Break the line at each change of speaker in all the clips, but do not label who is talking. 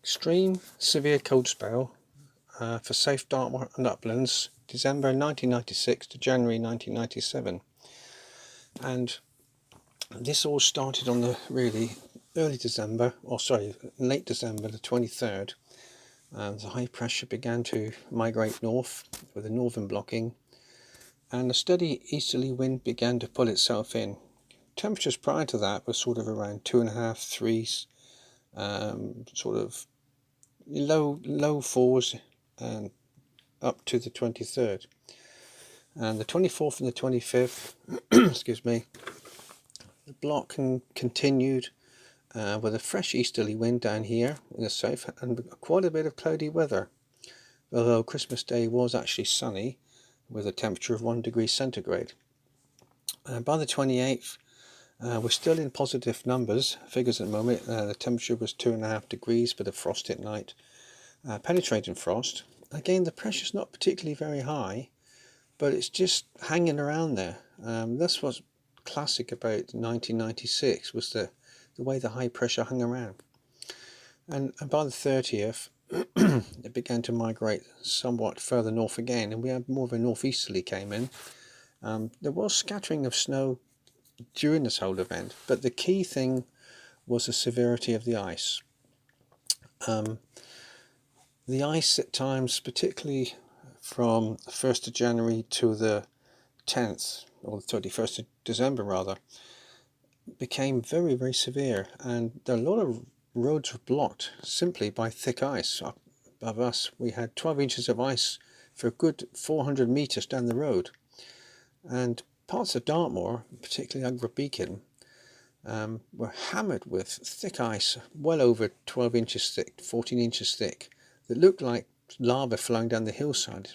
Extreme severe cold spell for safe Dartmoor and uplands, December 1996 to January 1997. And this all started on the really early December, or sorry, late December the 23rd. The high pressure began to migrate north with the northern blocking, and a steady easterly wind began to pull itself in. Temperatures prior to that were sort of around 2.5, 3, sort of low fours, and up to the 23rd. And the 24th and the 25th, excuse me, the block continued with a fresh easterly wind down here in the south and quite a bit of cloudy weather, although Christmas Day was actually sunny with a temperature of 1 degree centigrade. By the 28th, we're still in positive figures at the moment. The temperature was 2.5 degrees, but a frost at night, penetrating frost. Again, the pressure's not particularly very high, but it's just hanging around there. That's what's classic about 1996, was the way the high pressure hung around. And by the 30th, it began to migrate somewhat further north again, and we had more of a northeasterly came in. There was scattering of snow during this whole event, but the key thing was the severity of the ice. The ice at times, particularly from the 1st of January to the 10th, or the 31st of December rather, became very, very severe, and a lot of roads were blocked simply by thick ice. Up above us, we had 12 inches of ice for a good 400 metres down the road, and parts of Dartmoor, particularly Ugra Beacon, were hammered with thick ice, well over 12 inches thick, 14 inches thick, that looked like lava flowing down the hillside,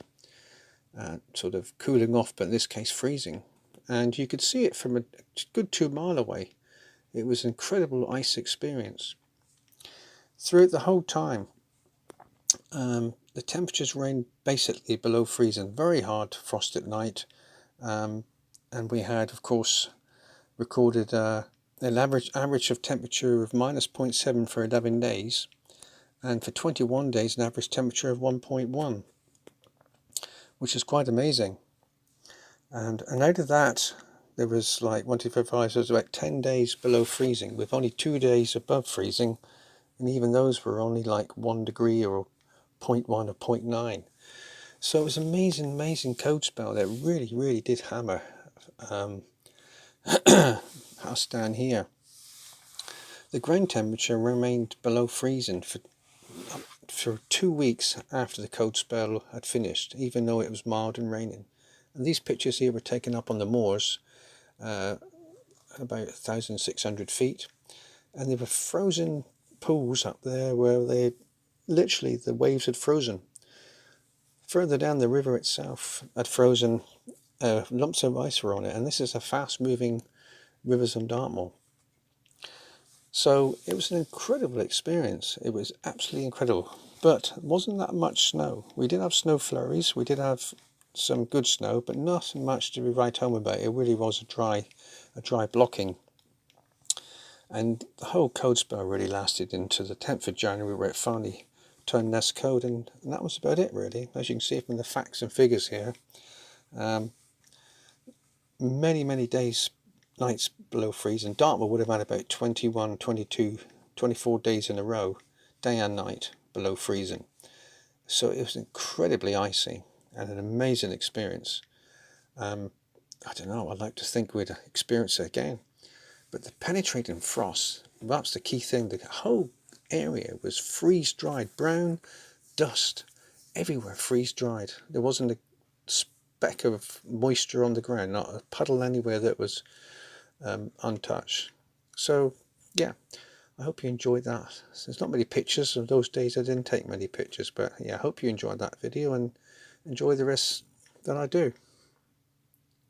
sort of cooling off, but in this case freezing. And you could see it from a good 2 miles away. It was an incredible ice experience. Throughout the whole time, the temperatures remained basically below freezing, very hard frost at night, and we had, of course, recorded an average of temperature of -0.7 for 11 days, and for 21 days an average temperature of 1.1, which is quite amazing. And out of that, there was like 1, 2, 3, 4, 5, so it was about 10 days below freezing, with only 2 days above freezing, and even those were only like 1 degree or 0.1 or 0.9. So it was an amazing cold spell that really, really did hammer us down here. The ground temperature remained below freezing for 2 weeks after the cold spell had finished, even though it was mild and raining. And these pictures here were taken up on the moors, about 1,600 feet, and there were frozen pools up there where they literally, the waves had frozen. Further down, the river itself had frozen, lumps of ice were on it, and this is a fast moving rivers on Dartmoor. So it was an incredible experience. It was absolutely incredible, but it wasn't that much snow. We did have snow flurries, we did have some good snow, but nothing much to be right home about. It really was a dry blocking. And the whole cold spell really lasted into the 10th of January, where it finally turned less cold, and that was about it really. As you can see from the facts and figures here, many days, nights below freezing. Dartmoor would have had about 21, 22, 24 days in a row, day and night, below freezing. So it was incredibly icy and an amazing experience. I don't know, I'd like to think we'd experience it again. But the penetrating frost, that's the key thing. The whole area was freeze-dried, brown dust everywhere, freeze-dried. There wasn't a speck of moisture on the ground, not a puddle anywhere that was untouched. So yeah, I hope you enjoyed that. There's not many pictures of those days. I didn't take many pictures, but yeah, I hope you enjoyed that video and enjoy the rest that I do.